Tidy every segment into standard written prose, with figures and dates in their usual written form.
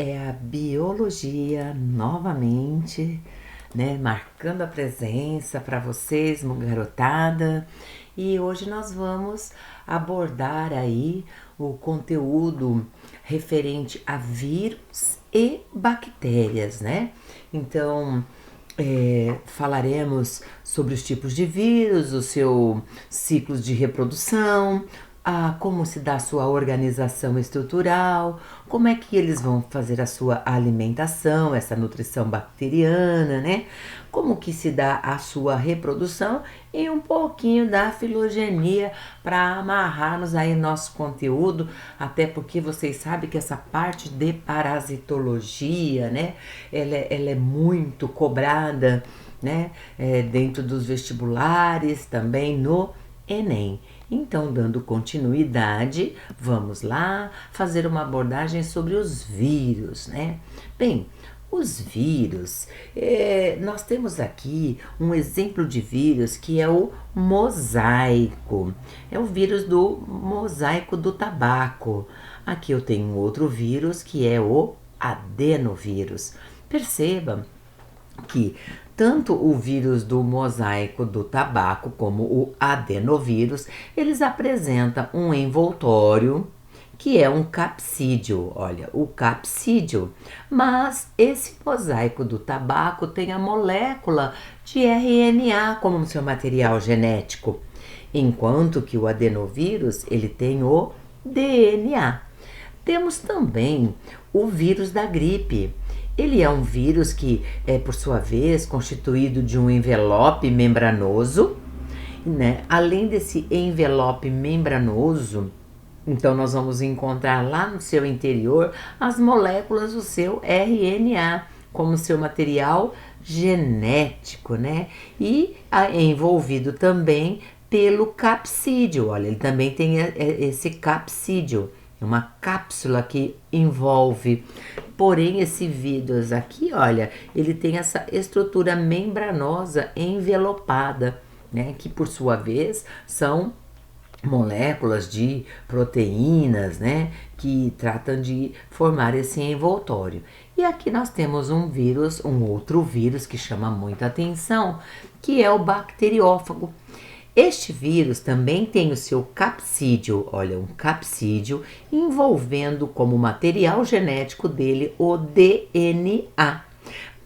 é a biologia novamente, né? Marcando a presença para vocês, garotada. E hoje nós vamos abordar aí o conteúdo referente a vírus e bactérias, né? Então, falaremos sobre os tipos de vírus, o seu ciclo de reprodução, como se dá a sua organização estrutural, como é que eles vão fazer a sua alimentação, essa nutrição bacteriana, né? Como que se dá a sua reprodução e um pouquinho da filogenia para amarrarmos aí nosso conteúdo, até porque vocês sabem que essa parte de parasitologia, né? Ela é muito cobrada, né? Dentro dos vestibulares, também no Enem. Então, dando continuidade, vamos lá fazer uma abordagem sobre os vírus, né? Bem, os vírus, nós temos aqui um exemplo de vírus que é o mosaico. É o vírus do mosaico do tabaco. Aqui eu tenho um outro vírus que é o adenovírus. Perceba que tanto o vírus do mosaico do tabaco como o adenovírus, eles apresentam um envoltório que é um capsídeo, olha, o capsídeo. Mas esse mosaico do tabaco tem a molécula de RNA como seu material genético, enquanto que o adenovírus, ele tem o DNA. Temos também o vírus da gripe. Ele é um vírus que é, por sua vez, constituído de um envelope membranoso, né? Além desse envelope membranoso, então nós vamos encontrar lá no seu interior as moléculas do seu RNA, como seu material genético, né? E é envolvido também pelo capsídeo. Olha, ele também tem esse capsídeo, uma cápsula que envolve. Porém, esse vírus aqui, olha, ele tem essa estrutura membranosa envelopada, né? Que por sua vez são moléculas de proteínas, né, que tratam de formar esse envoltório. E aqui nós temos um vírus, um outro vírus que chama muita atenção, que é o bacteriófago. Este vírus também tem o seu capsídeo, olha, um capsídeo envolvendo como material genético dele o DNA.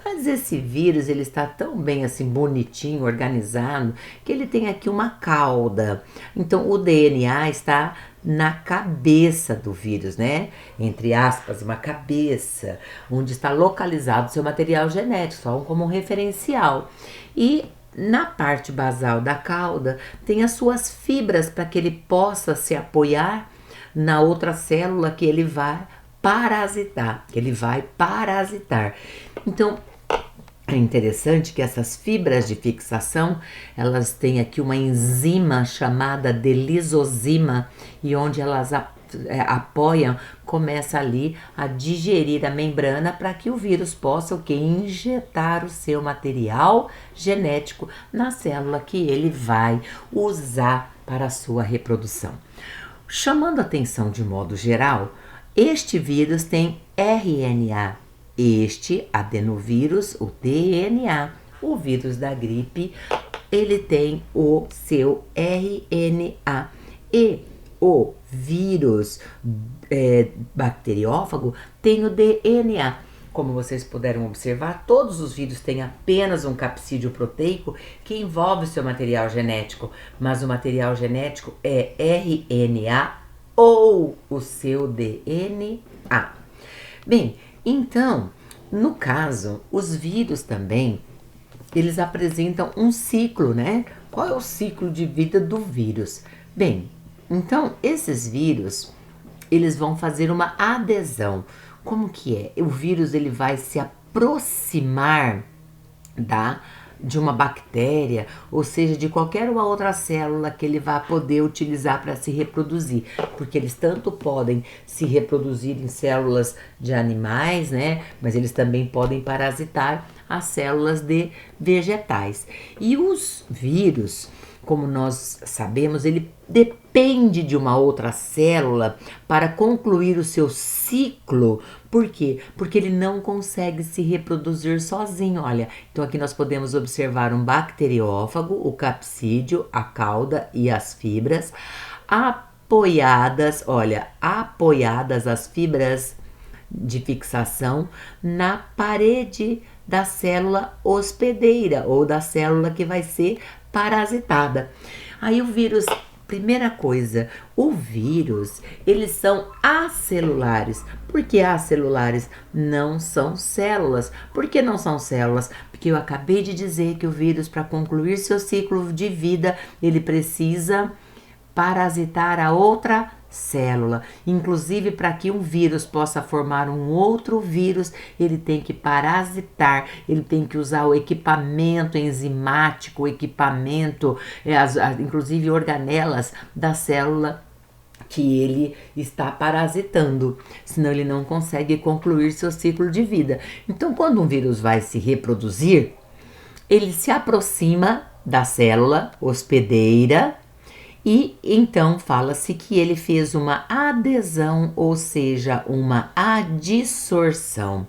Mas esse vírus, ele está tão bem assim, bonitinho, organizado, que ele tem aqui uma cauda. Então, o DNA está na cabeça do vírus, né? Entre aspas, uma cabeça, onde está localizado o seu material genético, só como um referencial. E na parte basal da cauda, tem as suas fibras para que ele possa se apoiar na outra célula que ele vai parasitar, Então, é interessante que essas fibras de fixação, elas têm aqui uma enzima chamada de lisozima, e onde elas apoiam, começa ali a digerir a membrana para que o vírus possa o que? Injetar o seu material genético na célula que ele vai usar para a sua reprodução. Chamando atenção de modo geral, este vírus tem RNA, este adenovírus, o DNA, o vírus da gripe, ele tem o seu RNA. E o vírus bacteriófago tem o DNA. Como vocês puderam observar, todos os vírus têm apenas um capsídeo proteico que envolve o seu material genético, mas o material genético é RNA ou o seu DNA. Bem, então, no caso, os vírus também, eles apresentam um ciclo, né? Qual é o ciclo de vida do vírus? Bem, então, esses vírus, eles vão fazer uma adesão. Como que é? O vírus, ele vai se aproximar de uma bactéria, ou seja, de qualquer uma outra célula que ele vai poder utilizar para se reproduzir, porque eles tanto podem se reproduzir em células de animais, né? Mas eles também podem parasitar as células de vegetais. E os vírus, como nós sabemos, ele depende de uma outra célula para concluir o seu ciclo Por quê? Porque ele não consegue se reproduzir sozinho. Olha, então aqui nós podemos observar um bacteriófago, o capsídeo, a cauda e as fibras, apoiadas, olha, apoiadas as fibras de fixação na parede da célula hospedeira ou da célula que vai ser parasitada. Aí o vírus, primeira coisa, o vírus, eles são acelulares. Por que acelulares? Não são células. Por que não são células? Porque eu acabei de dizer que o vírus, para concluir seu ciclo de vida, ele precisa parasitar a outra célula. Inclusive, para que um vírus possa formar um outro vírus, ele tem que parasitar, ele tem que usar o equipamento enzimático, o equipamento, inclusive organelas da célula que ele está parasitando, senão ele não consegue concluir seu ciclo de vida. Então, quando um vírus vai se reproduzir, ele se aproxima da célula hospedeira e então fala-se que ele fez uma adesão, ou seja, uma adsorção.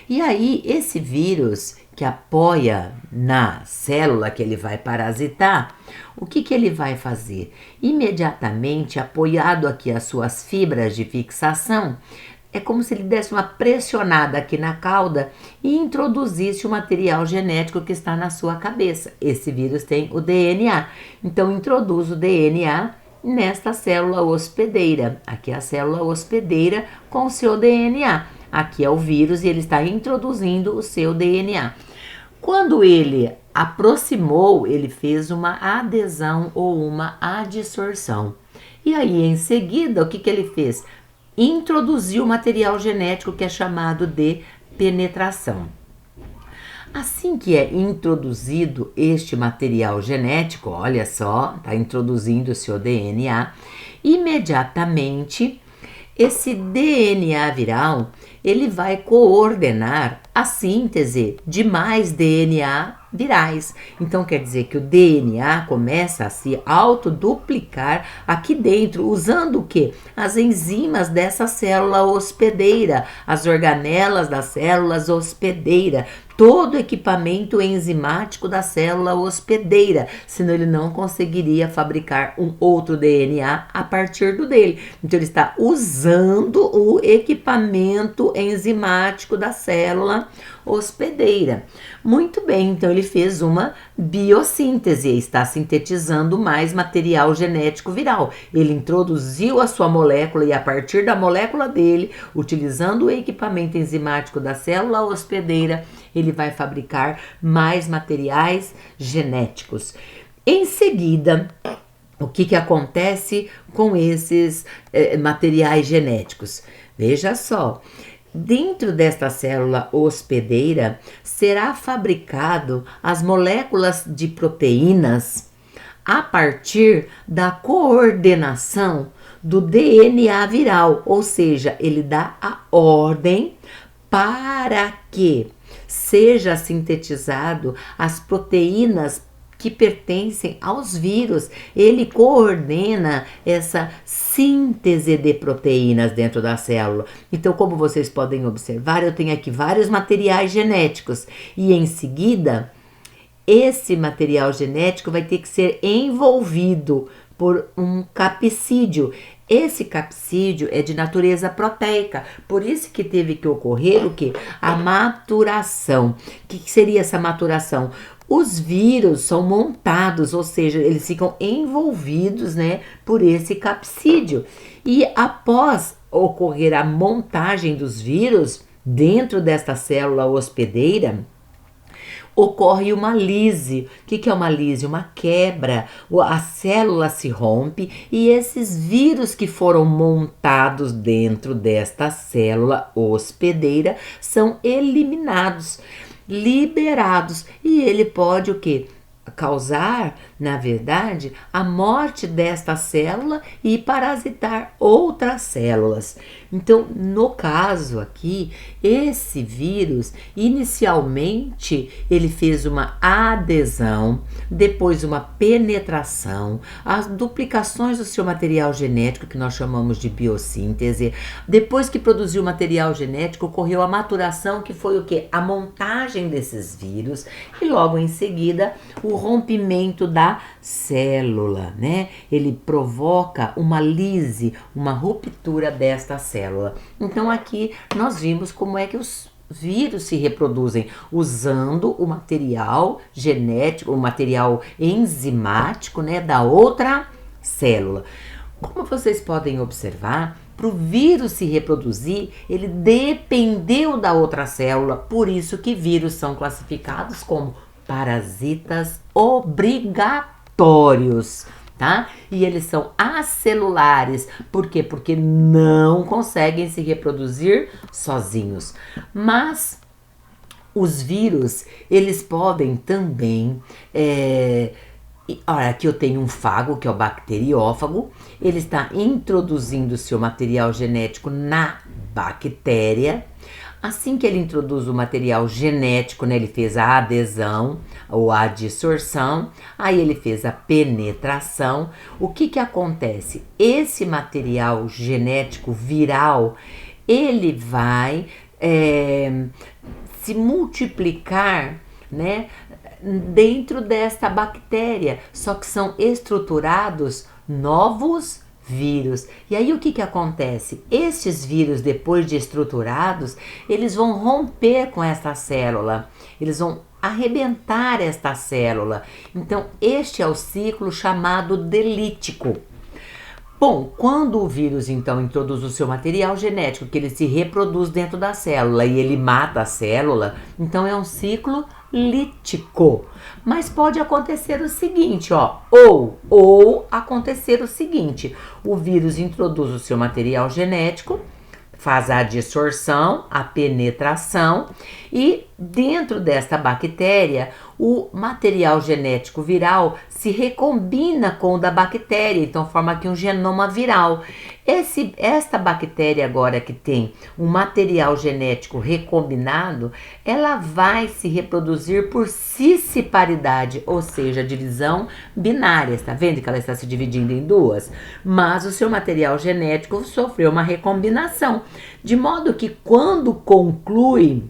E aí, esse vírus que apoia na célula que ele vai parasitar, o que ele vai fazer? Imediatamente, apoiado aqui as suas fibras de fixação, é como se ele desse uma pressionada aqui na cauda e introduzisse o material genético que está na sua cabeça. Esse vírus tem o DNA, então introduz o DNA nesta célula hospedeira. Aqui é a célula hospedeira com o seu DNA. Aqui é o vírus e ele está introduzindo o seu DNA. Quando ele aproximou, ele fez uma adesão ou uma adsorção. E aí, em seguida, o que ele fez? Introduziu o material genético que é chamado de penetração. Assim que é introduzido este material genético, olha só, está introduzindo o seu DNA, imediatamente esse DNA viral, ele vai coordenar a síntese de mais DNA virais. Então quer dizer que o DNA começa a se autoduplicar aqui dentro, usando o quê? As enzimas dessa célula hospedeira, as organelas das células hospedeira, todo o equipamento enzimático da célula hospedeira, senão ele não conseguiria fabricar um outro DNA a partir do dele. Então ele está usando o equipamento enzimático da célula hospedeira. Muito bem, então ele fez uma biossíntese, está sintetizando mais material genético viral. Ele introduziu a sua molécula e a partir da molécula dele, utilizando o equipamento enzimático da célula hospedeira, ele vai fabricar mais materiais genéticos. Em seguida, o que acontece com esses materiais genéticos? Veja só. Dentro desta célula hospedeira será fabricado as moléculas de proteínas a partir da coordenação do DNA viral, ou seja, ele dá a ordem para que seja sintetizado as proteínas que pertencem aos vírus. Ele coordena essa síntese de proteínas dentro da célula. Então, como vocês podem observar, eu tenho aqui vários materiais genéticos e em seguida esse material genético vai ter que ser envolvido por um capsídeo. Esse capsídeo é de natureza proteica, por isso que teve que ocorrer o quê? A maturação. O que seria essa maturação? Os vírus são montados, ou seja, eles ficam envolvidos, né, por esse capsídeo. E após ocorrer a montagem dos vírus dentro desta célula hospedeira, ocorre uma lise. O que é uma lise? Uma quebra. A célula se rompe e esses vírus que foram montados dentro desta célula hospedeira são eliminados, liberados, e ele pode o quê? causar, na verdade, a morte desta célula e parasitar outras células. Então, no caso aqui, esse vírus, inicialmente, ele fez uma adesão, depois uma penetração, as duplicações do seu material genético, que nós chamamos de biossíntese. Depois que produziu o material genético, ocorreu a maturação, que foi o quê? A montagem desses vírus, e logo em seguida, o rompimento da célula, né? Ele provoca uma lise, uma ruptura desta célula. Então aqui nós vimos como é que os vírus se reproduzem usando o material genético, o material enzimático, né, da outra célula. Como vocês podem observar, para o vírus se reproduzir, ele dependeu da outra célula, por isso que vírus são classificados como parasitas obrigatórios, tá? E eles são acelulares. Por quê? Porque não conseguem se reproduzir sozinhos. Mas os vírus, eles podem também... Olha, aqui eu tenho um fago, que é o bacteriófago. Ele está introduzindo seu material genético na bactéria. Assim que ele introduz o material genético, né, ele fez a adesão ou a adsorção, aí ele fez a penetração. O que acontece? Esse material genético viral, ele vai se multiplicar, né, dentro desta bactéria, só que são estruturados novos vírus. E aí o que acontece? Estes vírus, depois de estruturados, eles vão romper com essa célula, eles vão arrebentar esta célula. Então este é o ciclo chamado delítico. Bom, quando o vírus então introduz o seu material genético, que ele se reproduz dentro da célula e ele mata a célula, então é um ciclo lítico. Mas pode acontecer o seguinte, ó, ou acontecer o seguinte: o vírus introduz o seu material genético, faz a adsorção, a penetração, e dentro desta bactéria o material genético viral se recombina com o da bactéria, então forma aqui um genoma viral. Esta bactéria agora que tem um material genético recombinado, ela vai se reproduzir por cisciparidade, ou seja, divisão binária. Está vendo que ela está se dividindo em duas? Mas o seu material genético sofreu uma recombinação, de modo que quando conclui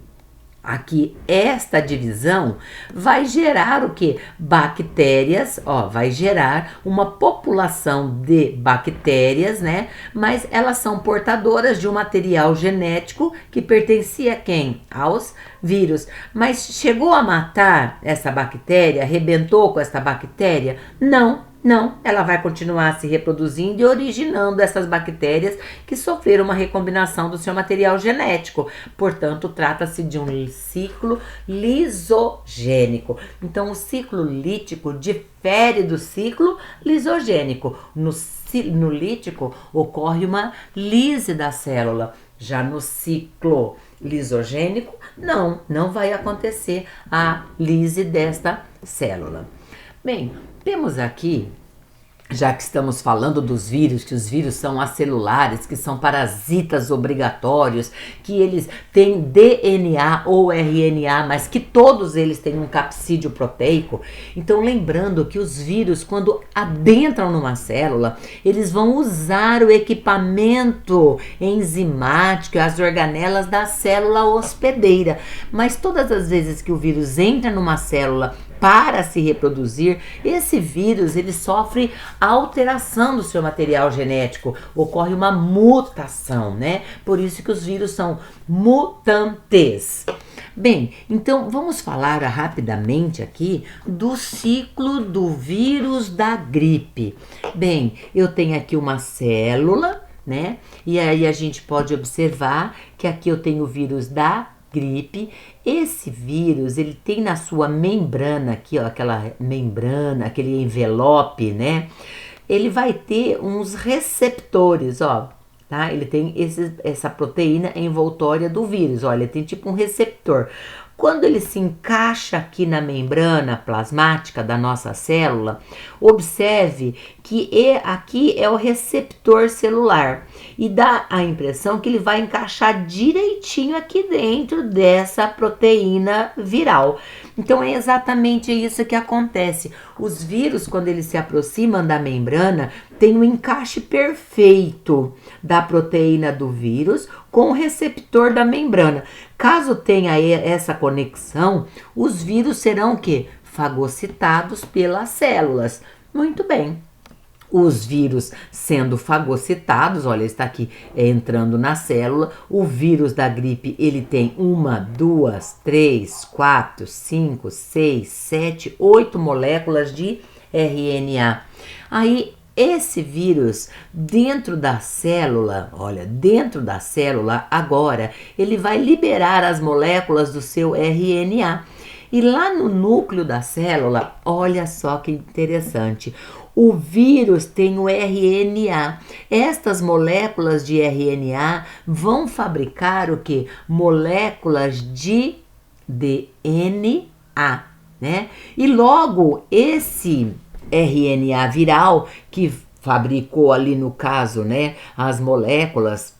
aqui esta divisão, vai gerar o que? Bactérias, ó, vai gerar uma população de bactérias, né? Mas elas são portadoras de um material genético que pertencia a quem? Aos vírus. Mas chegou a matar essa bactéria? Arrebentou com essa bactéria? Não. Não, ela vai continuar se reproduzindo e originando essas bactérias que sofreram uma recombinação do seu material genético. Portanto, trata-se de um ciclo lisogênico. Então, o ciclo lítico difere do ciclo lisogênico. No lítico, ocorre uma lise da célula. Já no ciclo lisogênico, não vai acontecer a lise desta célula. Bem, temos aqui, já que estamos falando dos vírus, que os vírus são acelulares, que são parasitas obrigatórios, que eles têm DNA ou RNA, mas que todos eles têm um capsídeo proteico. Então, lembrando que os vírus, quando adentram numa célula, eles vão usar o equipamento enzimático, as organelas da célula hospedeira. Mas todas as vezes que o vírus entra numa célula para se reproduzir, esse vírus ele sofre alteração do seu material genético, ocorre uma mutação, né? Por isso que os vírus são mutantes. Bem, então vamos falar rapidamente aqui do ciclo do vírus da gripe. Bem, eu tenho aqui uma célula, né? E aí a gente pode observar que aqui eu tenho o vírus da gripe. Esse vírus, ele tem na sua membrana aqui, ó, aquela membrana, aquele envelope, né? Ele vai ter uns receptores, ó, tá? Ele tem essa proteína envoltória do vírus, ó, ele tem tipo um receptor. Quando ele se encaixa aqui na membrana plasmática da nossa célula, observe que aqui é o receptor celular e dá a impressão que ele vai encaixar direitinho aqui dentro dessa proteína viral. Então é exatamente isso que acontece. Os vírus, quando eles se aproximam da membrana, tem um encaixe perfeito da proteína do vírus com o receptor da membrana. Caso tenha essa conexão, os vírus serão o quê? Fagocitados pelas células. Muito bem. Os vírus sendo fagocitados, olha, está aqui entrando na célula. O vírus da gripe, ele tem 1, 2, 3, 4, 5, 6, 7, 8 moléculas de RNA. Aí, esse vírus, dentro da célula, olha, dentro da célula, agora, ele vai liberar as moléculas do seu RNA. E lá no núcleo da célula, olha só que interessante, o vírus tem o RNA. Estas moléculas de RNA vão fabricar o quê? Moléculas de DNA, né? E logo esse RNA viral que fabricou ali no caso, né, as moléculas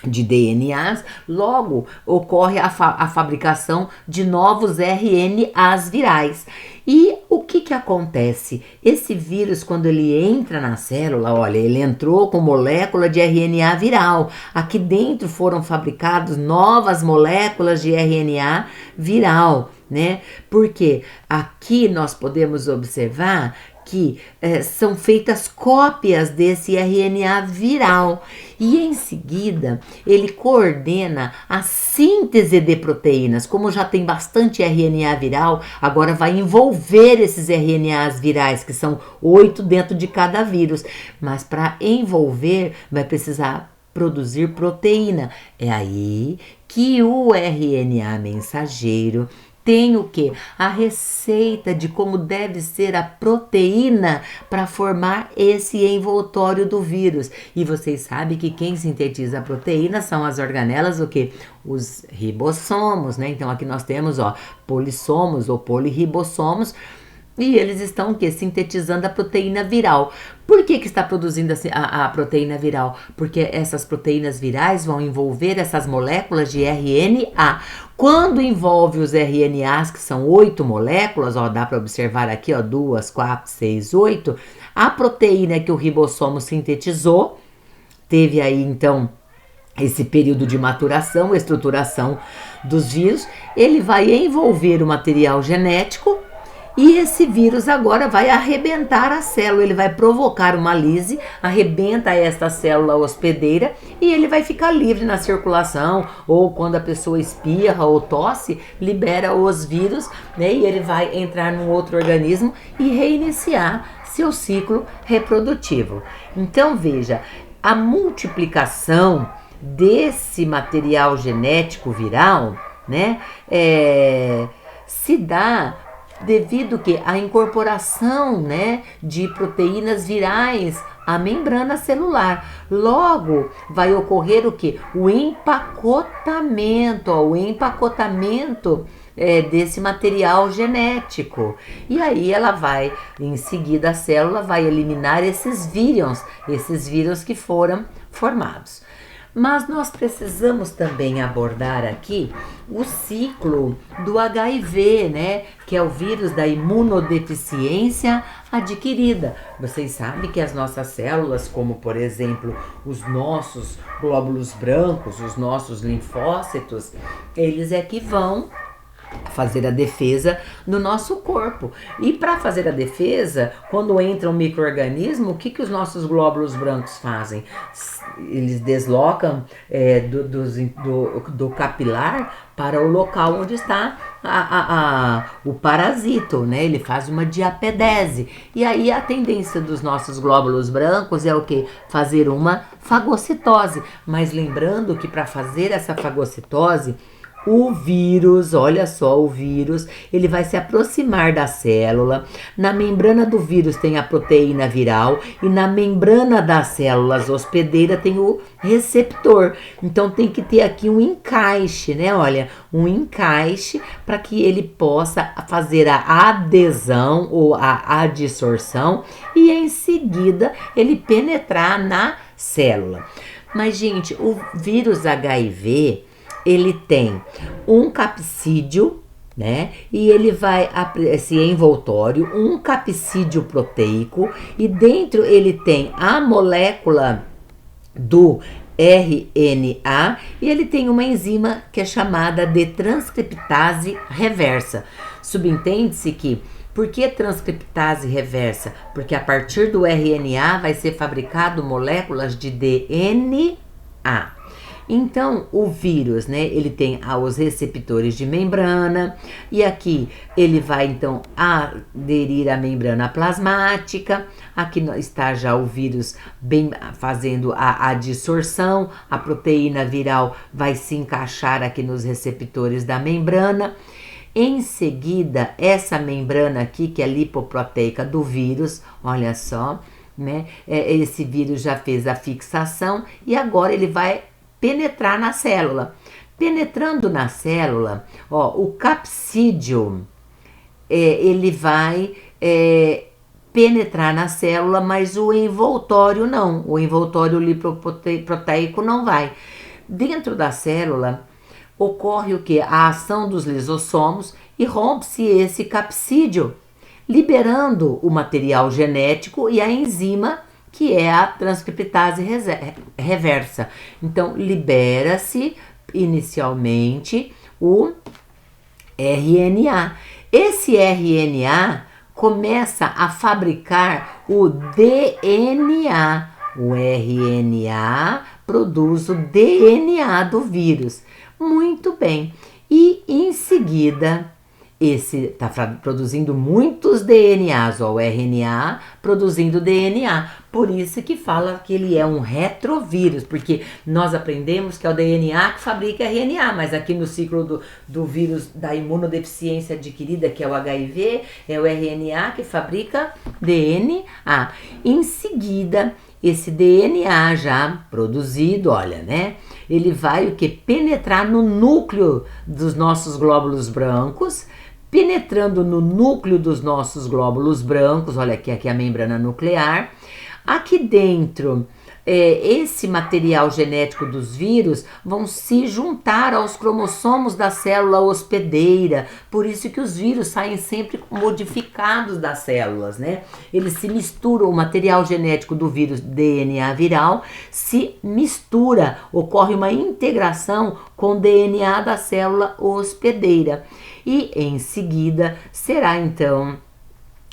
de DNAs, logo ocorre a fabricação de novos RNAs virais. E o que acontece? Esse vírus, quando ele entra na célula, olha, ele entrou com molécula de RNA viral. Aqui dentro foram fabricadas novas moléculas de RNA viral, né? Porque aqui nós podemos observar que são feitas cópias desse RNA viral e em seguida ele coordena a síntese de proteínas. Como já tem bastante RNA viral, agora vai envolver esses RNAs virais, que são 8 dentro de cada vírus, mas para envolver vai precisar produzir proteína. É aí que o RNA mensageiro tem o que? A receita de como deve ser a proteína para formar esse envoltório do vírus. E vocês sabem que quem sintetiza a proteína são as organelas, o que? Os ribossomos, né? Então aqui nós temos, ó, polissomos ou polirribossomos. E eles estão o quê? Sintetizando a proteína viral. Por que está produzindo a proteína viral? Porque essas proteínas virais vão envolver essas moléculas de RNA. Quando envolve os RNAs, que são 8 moléculas, ó, dá para observar aqui, ó, 2, 4, 6, 8, a proteína que o ribossomo sintetizou, teve aí então esse período de maturação, estruturação dos vírus, ele vai envolver o material genético. E esse vírus agora vai arrebentar a célula, ele vai provocar uma lise, arrebenta esta célula hospedeira e ele vai ficar livre na circulação, ou quando a pessoa espirra ou tosse, libera os vírus, né, e ele vai entrar num outro organismo e reiniciar seu ciclo reprodutivo. Então veja, a multiplicação desse material genético viral, né, se dá devido que a incorporação, né, de proteínas virais à membrana celular. Logo vai ocorrer o que? O empacotamento, ó, o empacotamento desse material genético. E aí ela vai, em seguida a célula vai eliminar esses vírus que foram formados. Mas nós precisamos também abordar aqui o ciclo do HIV, né? Que é o vírus da imunodeficiência adquirida. Vocês sabem que as nossas células, como por exemplo os nossos glóbulos brancos, os nossos linfócitos, eles é que vão fazer a defesa no nosso corpo. E para fazer a defesa, quando entra um micro-organismo, o que os nossos glóbulos brancos fazem? Eles deslocam do capilar para o local onde está o parasito, né? Ele faz uma diapedese. E aí a tendência dos nossos glóbulos brancos é o quê? Fazer uma fagocitose. Mas lembrando que para fazer essa fagocitose, O vírus, olha só, o vírus, ele vai se aproximar da célula. Na membrana do vírus tem a proteína viral e na membrana das células hospedeira tem o receptor. Então tem que ter aqui um encaixe, né? Olha, um encaixe para que ele possa fazer a adesão ou a adsorção e em seguida ele penetrar na célula. Mas, gente, o vírus HIV ele tem um capsídio, né? E ele vai, esse envoltório, um capsídio proteico, e dentro ele tem a molécula do RNA e ele tem uma enzima que é chamada de transcriptase reversa. Subentende-se que por que transcriptase reversa? Porque a partir do RNA vai ser fabricado moléculas de DNA. Então, o vírus, né, ele tem os receptores de membrana e aqui ele vai então aderir à membrana plasmática. Aqui está já o vírus bem fazendo a adsorção, a proteína viral vai se encaixar aqui nos receptores da membrana. Em seguida, essa membrana aqui, que é lipoproteica do vírus, olha só, né, esse vírus já fez a fixação e agora ele vai penetrar na célula. Penetrando na célula, ó, o capsídio, ele vai penetrar na célula, mas o envoltório não. O envoltório lipoproteico não vai. Dentro da célula, ocorre o que? A ação dos lisossomos e rompe-se esse capsídio, liberando o material genético e a enzima que é a transcriptase reversa. Então, libera-se inicialmente o RNA. Esse RNA começa a fabricar o DNA. O RNA produz o DNA do vírus. Muito bem. E em seguida, esse está produzindo muitos DNAs, ó, o RNA produzindo DNA. Por isso que fala que ele é um retrovírus, porque nós aprendemos que é o DNA que fabrica RNA, mas aqui no ciclo do vírus da imunodeficiência adquirida, que é o HIV, é o RNA que fabrica DNA. Em seguida, esse DNA já produzido, olha, né? Ele vai o que? Penetrar no núcleo dos nossos glóbulos brancos. Penetrando no núcleo dos nossos glóbulos brancos, olha aqui é a membrana nuclear. Aqui dentro, esse material genético dos vírus vão se juntar aos cromossomos da célula hospedeira. Por isso que os vírus saem sempre modificados das células, né? Eles se misturam, o material genético do vírus DNA viral se mistura, ocorre uma integração com o DNA da célula hospedeira. E em seguida será então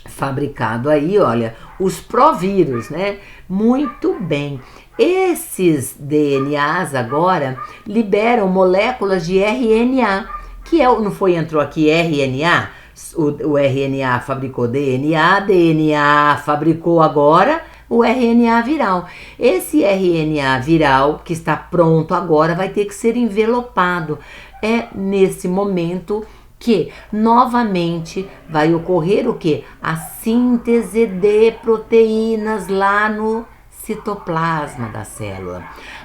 fabricado aí, olha, os provírus, né? Muito bem. Esses DNAs agora liberam moléculas de RNA, que entrou aqui RNA? O RNA fabricou DNA, DNA fabricou agora o RNA viral. Esse RNA viral que está pronto agora vai ter que ser envelopado. É nesse momento que novamente vai ocorrer o que? A síntese de proteínas lá no citoplasma da célula.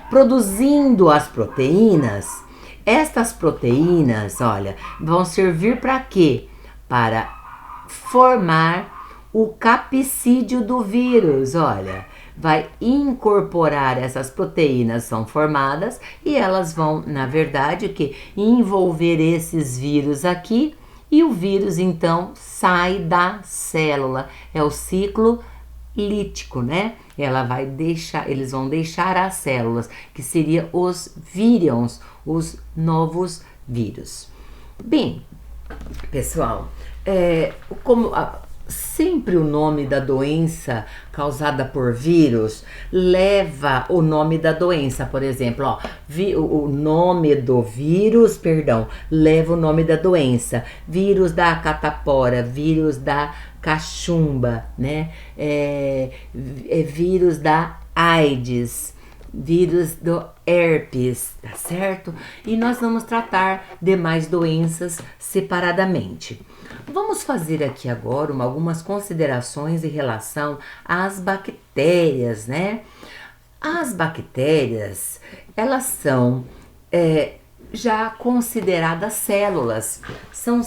Produzindo as proteínas, estas proteínas, olha, vão servir para quê? Para formar o capsídio do vírus, olha. Vai incorporar essas proteínas, são formadas e elas vão, na verdade, o que? Envolver esses vírus aqui e o vírus então sai da célula. É o ciclo lítico, né? Eles vão deixar as células, que seriam os vírions, os novos vírus. Bem, pessoal, sempre o nome da doença causada por vírus leva o nome da doença, por exemplo, ó, o nome do vírus, leva o nome da doença. Vírus da catapora, vírus da cachumba, né? Vírus da AIDS. vírus do herpes, tá certo? E nós vamos tratar demais doenças separadamente. Vamos fazer aqui agora algumas considerações em relação às bactérias, né? As bactérias, elas são já consideradas células. São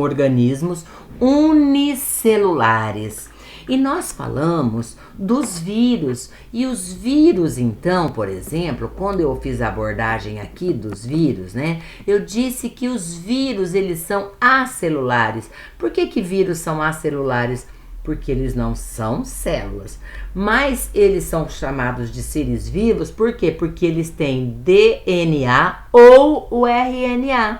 organismos unicelulares. E nós falamos dos vírus. E os vírus, então, por exemplo, quando eu fiz a abordagem aqui dos vírus, né? Eu disse que os vírus, eles são acelulares. Por que vírus são acelulares? Porque eles não são células, mas eles são chamados de seres vivos, por quê? Porque eles têm DNA ou o RNA.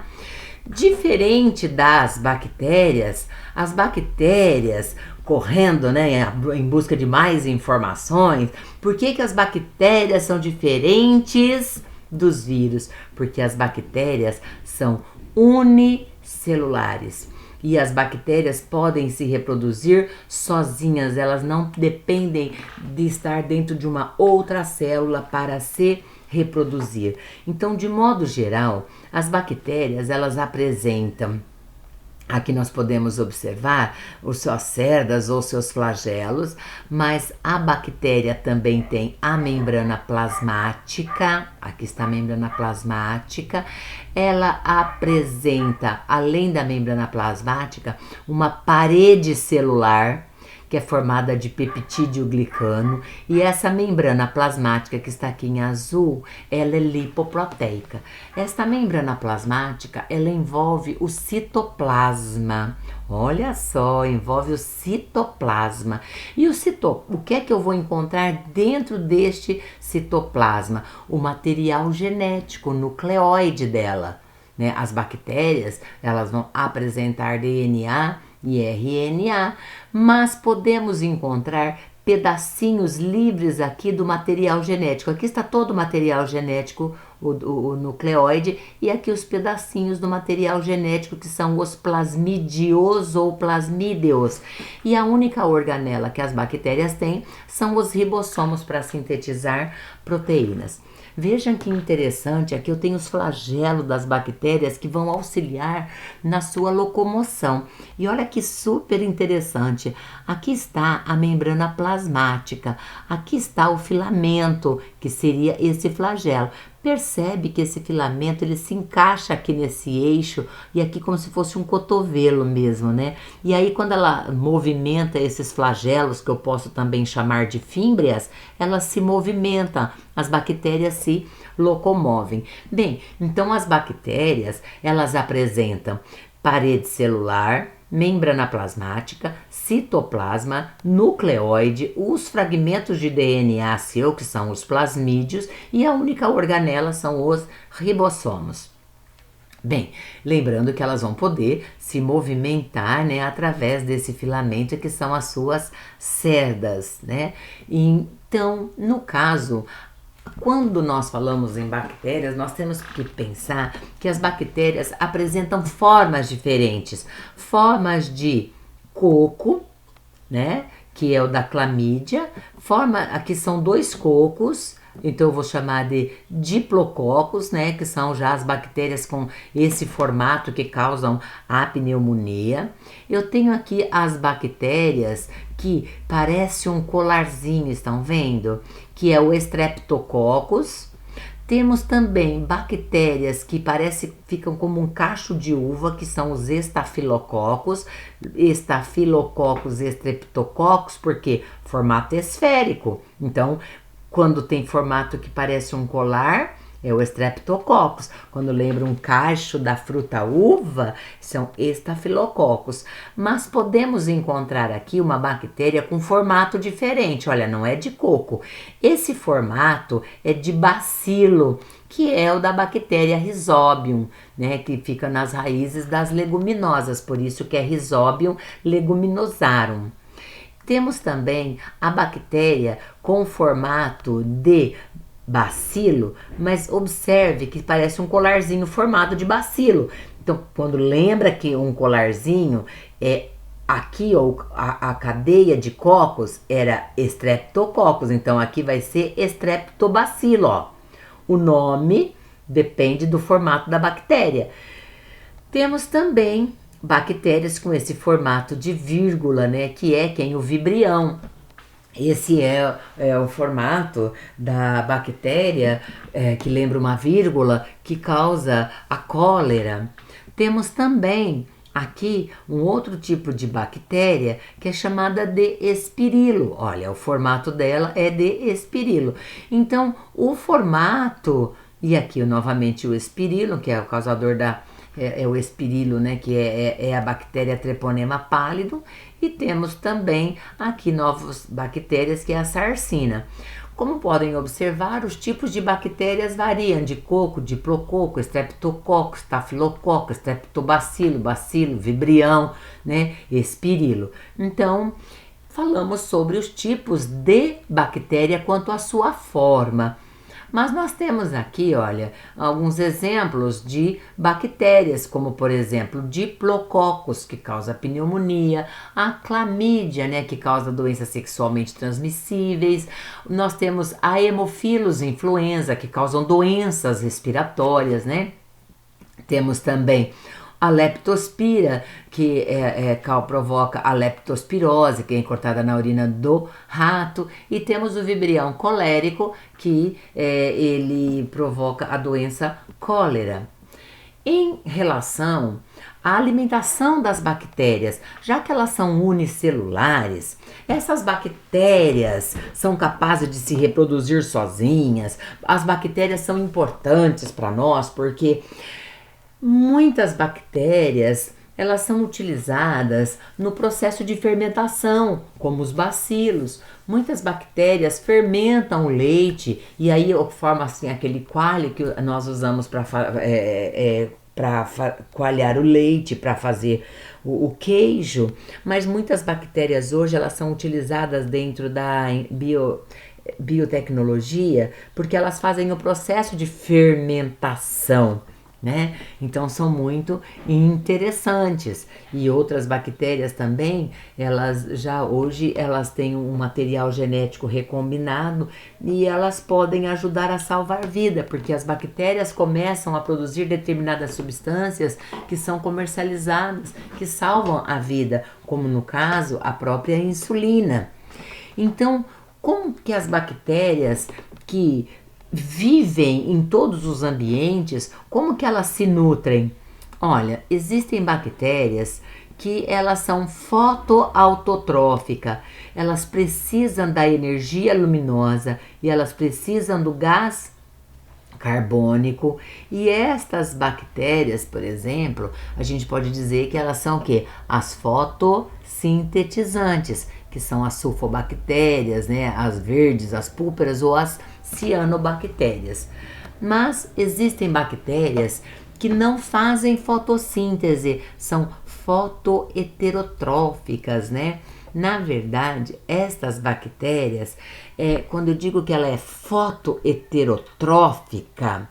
Diferente das bactérias, as bactérias correndo, né, em busca de mais informações, por que as bactérias são diferentes dos vírus? Porque as bactérias são unicelulares. E as bactérias podem se reproduzir sozinhas, elas não dependem de estar dentro de uma outra célula para se reproduzir. Então, de modo geral, as bactérias, elas apresentam, aqui nós podemos observar os suas cerdas ou seus flagelos, mas a bactéria também tem a membrana plasmática. Aqui está a membrana plasmática. Ela apresenta, além da membrana plasmática, uma parede celular, que é formada de peptídeo glicano, e essa membrana plasmática que está aqui em azul, ela é lipoproteica. Esta membrana plasmática, ela envolve o citoplasma. Olha só, envolve o citoplasma. E o que é que eu vou encontrar dentro deste citoplasma? O material genético, o nucleóide dela, né? As bactérias, elas vão apresentar DNA e RNA, mas podemos encontrar pedacinhos livres aqui do material genético. Aqui está todo o material genético, o nucleóide, e aqui os pedacinhos do material genético, que são os plasmídeos ou plasmídeos. E a única organela que as bactérias têm são os ribossomos para sintetizar proteínas. Vejam que interessante, aqui eu tenho os flagelos das bactérias que vão auxiliar na sua locomoção. E olha que super interessante, aqui está a membrana plasmática, aqui está o filamento, que seria esse flagelo. Percebe que esse filamento, ele se encaixa aqui nesse eixo e aqui como se fosse um cotovelo mesmo, né? E aí quando ela movimenta esses flagelos, que eu posso também chamar de fímbrias, ela se movimenta, as bactérias se locomovem. Bem, então as bactérias, elas apresentam parede celular, membrana plasmática, citoplasma, nucleóide, os fragmentos de DNA seu, que são os plasmídeos, e a única organela são os ribossomos. Bem, lembrando que elas vão poder se movimentar, né, através desse filamento, que são as suas cerdas, né? Então, no caso, quando nós falamos em bactérias, nós temos que pensar que as bactérias apresentam formas diferentes. Formas de coco, né? Que é o da clamídia. Aqui são 2 cocos, então eu vou chamar de diplococos, né? Que são já as bactérias com esse formato que causam a pneumonia. Eu tenho aqui as bactérias que parece um colarzinho, estão vendo? Que é o Streptococcus. Temos também bactérias que ficam como um cacho de uva, que são os Staphylococcus Streptococcus, porque formato esférico. Então, quando tem formato que parece um colar, é o Streptococcus. Quando lembra um cacho da fruta uva, são Staphylococcus. Mas podemos encontrar aqui uma bactéria com formato diferente. Olha, não é de coco. Esse formato é de bacilo, que é o da bactéria Rhizobium, né, que fica nas raízes das leguminosas, por isso que é Rhizobium leguminosarum. Temos também a bactéria com formato de bacilo, mas observe que parece um colarzinho formado de bacilo. Então, quando lembra que um colarzinho é aqui a cadeia de cocos era Streptococcus, então aqui vai ser Streptobacilo, ó. O nome depende do formato da bactéria. Temos também bactérias com esse formato de vírgula, né, que é quem o vibrião. Esse é o formato da bactéria que lembra uma vírgula que causa a cólera. Temos também aqui um outro tipo de bactéria que é chamada de espirilo. Olha, o formato dela é de espirilo. Então, o formato, e aqui novamente o espirilo, que é o causador é o espirilo, né, que é a bactéria Treponema pálido, e temos também aqui novas bactérias, que é a sarcina. Como podem observar, os tipos de bactérias variam de coco, diplococo, streptococcus, estafilococo, streptobacilo, bacilo, vibrião, né, espirilo. Então, falamos sobre os tipos de bactéria quanto à sua forma. Mas nós temos aqui, olha, alguns exemplos de bactérias, como por exemplo, Diplococcus, que causa pneumonia, a clamídia, né, que causa doenças sexualmente transmissíveis. Nós temos a Haemophilus influenza, que causam doenças respiratórias, né? Temos também a leptospira, que provoca a leptospirose, que é encortada na urina do rato. E temos o vibrião colérico, que ele provoca a doença cólera. Em relação à alimentação das bactérias, já que elas são unicelulares, essas bactérias são capazes de se reproduzir sozinhas. As bactérias são importantes para nós porque muitas bactérias, elas são utilizadas no processo de fermentação, como os bacilos. Muitas bactérias fermentam o leite e aí forma assim aquele coalho que nós usamos para coalhar o leite, para fazer o queijo. Mas muitas bactérias hoje, elas são utilizadas dentro da biotecnologia porque elas fazem o processo de fermentação, né? Então são muito interessantes. E outras bactérias também, elas já hoje elas têm um material genético recombinado e elas podem ajudar a salvar vida, porque as bactérias começam a produzir determinadas substâncias que são comercializadas, que salvam a vida, como no caso a própria insulina. Então, como que as bactérias que vivem em todos os ambientes, como que elas se nutrem? Olha, existem bactérias que elas são fotoautotróficas, elas precisam da energia luminosa e elas precisam do gás carbônico. E estas bactérias, por exemplo, a gente pode dizer que elas são o quê? As fotossintetizantes, que são as sulfobactérias, né? As verdes, as púlperas ou as cianobactérias. Mas existem bactérias que não fazem fotossíntese, são fotoheterotróficas, né? Na verdade, estas bactérias, quando eu digo que ela é fotoheterotrófica,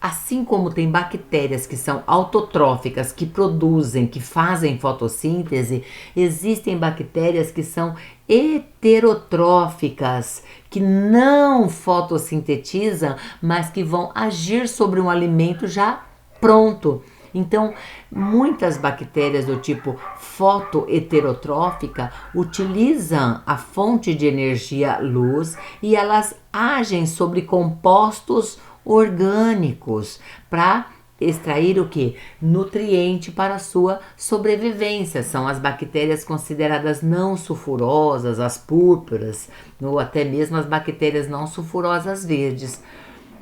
assim como tem bactérias que são autotróficas, que produzem, que fazem fotossíntese, existem bactérias que são heterotróficas, que não fotossintetizam, mas que vão agir sobre um alimento já pronto. Então, muitas bactérias do tipo fotoheterotrófica utilizam a fonte de energia luz e elas agem sobre compostos orgânicos para extrair o que? Nutriente para a sua sobrevivência. São as bactérias consideradas não sulfurosas, as púrpuras, ou até mesmo as bactérias não sulfurosas verdes.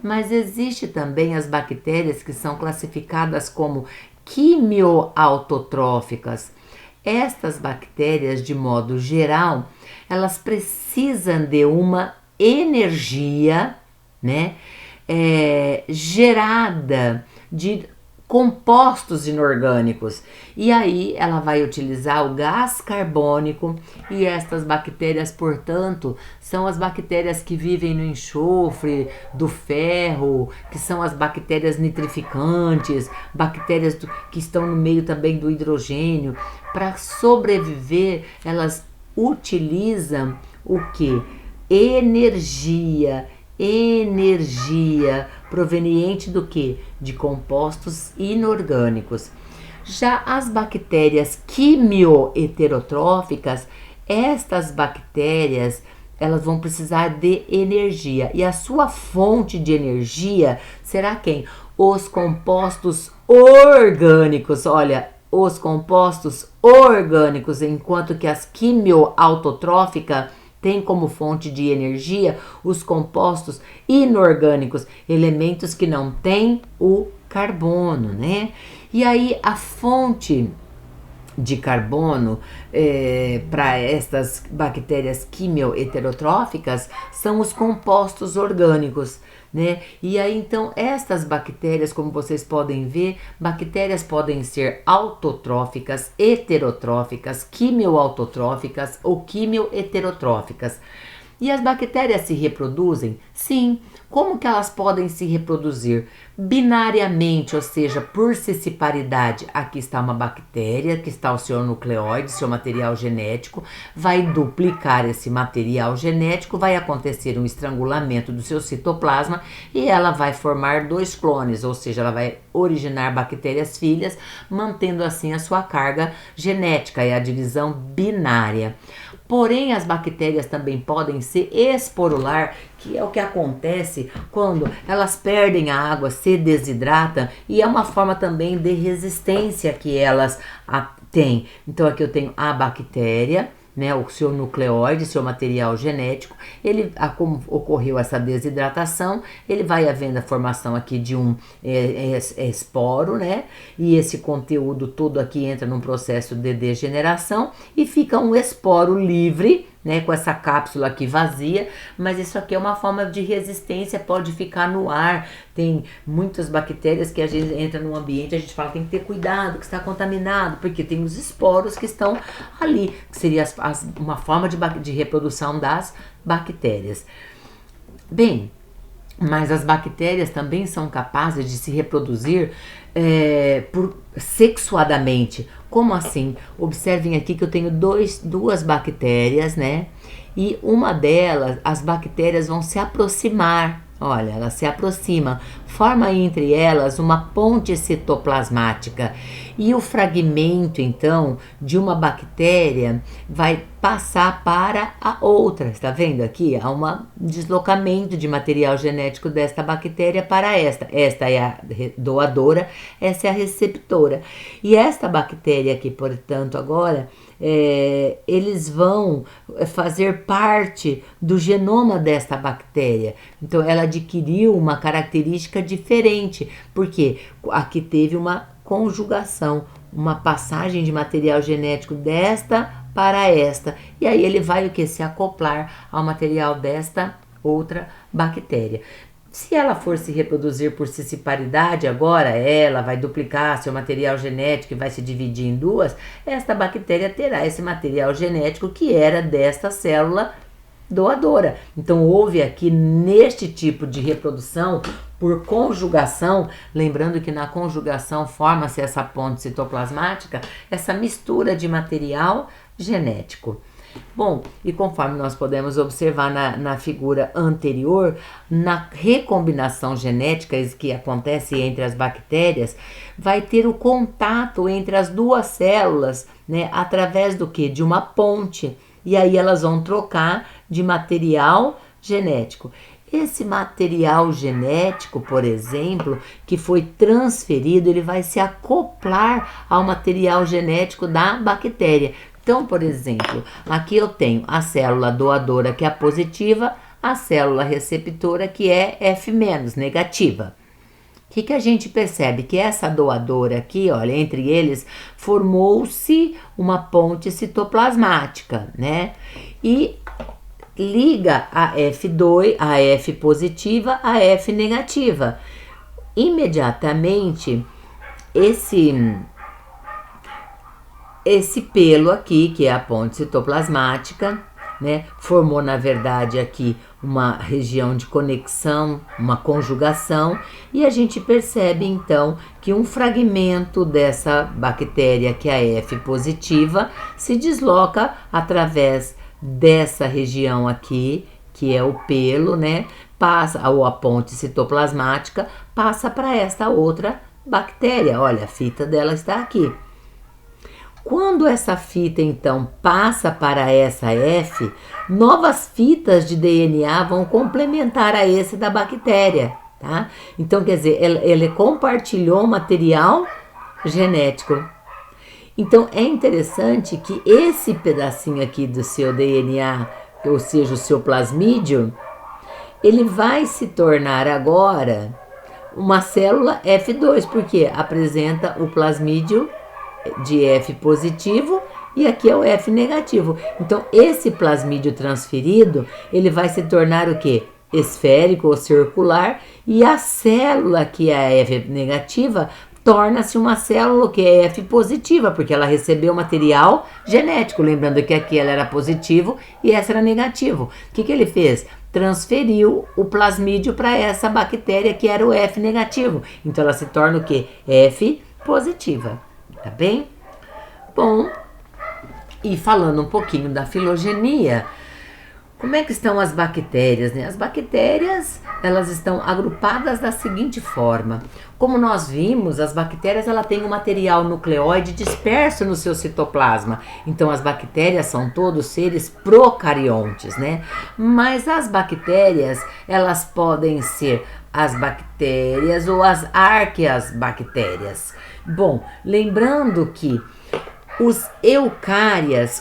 Mas existe também as bactérias que são classificadas como quimioautotróficas. Estas bactérias, de modo geral, elas precisam de uma energia, né, gerada compostos inorgânicos. E aí ela vai utilizar o gás carbônico, e estas bactérias, portanto, são as bactérias que vivem no enxofre, do ferro, que são as bactérias nitrificantes, bactérias que estão no meio também do hidrogênio. Para sobreviver, elas utilizam o que? Energia proveniente do que? De compostos inorgânicos. Já as bactérias quimioheterotróficas, estas bactérias, elas vão precisar de energia, e a sua fonte de energia será quem? Os compostos orgânicos. Olha, os compostos orgânicos, enquanto que as quimioautotróficas tem como fonte de energia os compostos inorgânicos, elementos que não têm o carbono, né? E aí a fonte de carbono para estas bactérias quimioheterotróficas são os compostos orgânicos, né? E aí então estas bactérias, como vocês podem ver, bactérias podem ser autotróficas, heterotróficas, quimioautotróficas ou quimioheterotróficas. E as bactérias se reproduzem? Sim. Como que elas podem se reproduzir? Binariamente, ou seja, por sessiparidade. Aqui está uma bactéria, que está o seu nucleóide, seu material genético, vai duplicar esse material genético, vai acontecer um estrangulamento do seu citoplasma e ela vai formar 2 clones, ou seja, ela vai originar bactérias filhas, mantendo assim a sua carga genética, é a divisão binária. Porém, as bactérias também podem se esporular, que é o que acontece quando elas perdem a água, se desidratam, e é uma forma também de resistência que elas têm. Então aqui eu tenho a bactéria, né, o seu nucleóide, seu material genético, como ocorreu essa desidratação, ele vai havendo a formação aqui de um esporo, né, e esse conteúdo todo aqui entra num processo de degeneração e fica um esporo livre, né, com essa cápsula aqui vazia, mas isso aqui é uma forma de resistência, pode ficar no ar. Tem muitas bactérias que a gente entra no ambiente, a gente fala tem que ter cuidado, que está contaminado, porque tem os esporos que estão ali, que seria uma forma de reprodução das bactérias. Bem, mas as bactérias também são capazes de se reproduzir sexuadamente. Como assim? Observem aqui que eu tenho duas bactérias, né? E uma delas, as bactérias vão se aproximar. Olha, elas se aproximam, forma entre elas uma ponte citoplasmática. E o fragmento, então, de uma bactéria vai passar para a outra. Está vendo aqui? Há um deslocamento de material genético desta bactéria para esta. Esta é a doadora, essa é a receptora. E esta bactéria aqui, portanto, agora, eles vão fazer parte do genoma desta bactéria. Então, ela adquiriu uma característica diferente, porque aqui teve uma conjugação, uma passagem de material genético desta para esta, e aí ele vai se acoplar ao material desta outra bactéria. Se ela for se reproduzir por sessiparidade, agora ela vai duplicar seu material genético e vai se dividir em duas, esta bactéria terá esse material genético que era desta célula doadora. Então houve aqui neste tipo de reprodução por conjugação, lembrando que na conjugação forma-se essa ponte citoplasmática, essa mistura de material genético. Bom, e conforme nós podemos observar na figura anterior, na recombinação genética que acontece entre as bactérias, vai ter o contato entre as duas células, né, através do que? De uma ponte. E aí elas vão trocar de material genético. Esse material genético, por exemplo, que foi transferido, ele vai se acoplar ao material genético da bactéria. Então, por exemplo, aqui eu tenho a célula doadora, que é a positiva, a célula receptora, que é F-, negativa. O que a gente percebe? Que essa doadora aqui, olha, entre eles, formou-se uma ponte citoplasmática, né? E liga a F2, a F positiva, a F negativa. Imediatamente, esse esse pelo aqui, que é a ponte citoplasmática, né, formou na verdade aqui uma região de conexão, uma conjugação, e a gente percebe então que um fragmento dessa bactéria, que é a F positiva, se desloca através dessa região aqui, que é o pelo, né, passa, ou a ponte citoplasmática, passa para esta outra bactéria. Olha, a fita dela está aqui. Quando essa fita então passa para essa F, novas fitas de DNA vão complementar a esse da bactéria, tá? Então, quer dizer, ele compartilhou material genético. Então, é interessante que esse pedacinho aqui do seu DNA, ou seja, o seu plasmídio, ele vai se tornar agora uma célula F2, porque apresenta o plasmídio de F positivo e aqui é o F negativo. Então, esse plasmídio transferido, ele vai se tornar o quê? Esférico ou circular, e a célula que é a F negativa torna-se uma célula que é F positiva, porque ela recebeu material genético. Lembrando que aqui ela era positivo e essa era negativo. O que ele fez? Transferiu o plasmídio para essa bactéria que era o F negativo. Então, ela se torna o quê? F positiva. Tá bem? Bom, e falando um pouquinho da filogenia, como é que estão as bactérias, né? As bactérias, elas estão agrupadas da seguinte forma. Como nós vimos, as bactérias, ela tem um material nucleóide disperso no seu citoplasma. Então, as bactérias são todos seres procariontes, né? Mas as bactérias, elas podem ser as bactérias ou as arqueas-bactérias. Bom, lembrando que os eucárias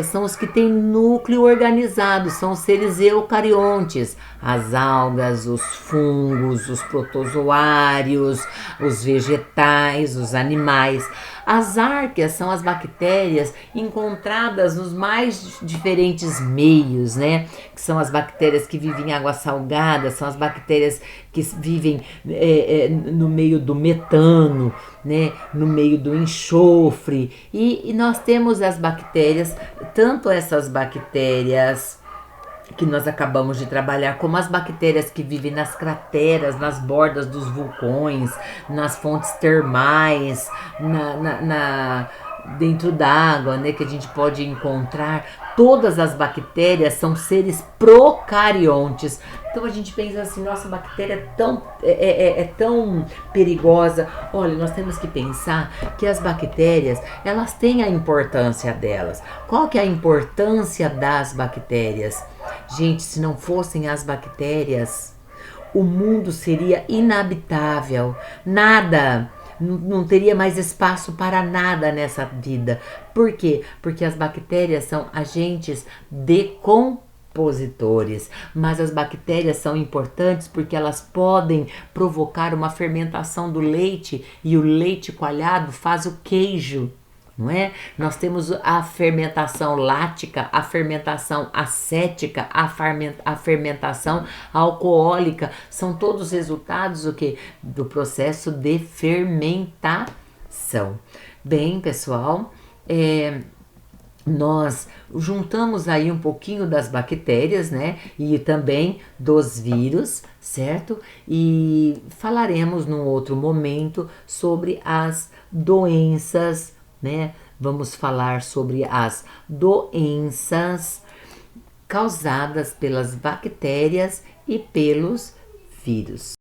são os que têm núcleo organizado, são os seres eucariontes. As algas, os fungos, os protozoários, os vegetais, os animais. As árqueas são as bactérias encontradas nos mais diferentes meios, né? Que são as bactérias que vivem em água salgada, são as bactérias que vivem no meio do metano, né? No meio do enxofre. E nós temos as bactérias, tanto essas bactérias que nós acabamos de trabalhar, como as bactérias que vivem nas crateras, nas bordas dos vulcões, nas fontes termais, dentro d'água, né, que a gente pode encontrar. Todas as bactérias são seres procariontes. Então a gente pensa assim, nossa, a bactéria é tão perigosa. Olha, nós temos que pensar que as bactérias, elas têm a importância delas. Qual que é a importância das bactérias? Gente, se não fossem as bactérias, o mundo seria inabitável. Nada, não teria mais espaço para nada nessa vida. Por quê? Porque as bactérias são agentes decompositores. Mas as bactérias são importantes porque elas podem provocar uma fermentação do leite, e o leite coalhado faz o queijo. Não é? Nós temos a fermentação lática, a fermentação acética, a fermentação alcoólica. São todos resultados do processo de fermentação. Bem, pessoal, nós juntamos aí um pouquinho das bactérias, né? E também dos vírus, certo? E falaremos num outro momento sobre as doenças, né? Vamos falar sobre as doenças causadas pelas bactérias e pelos vírus.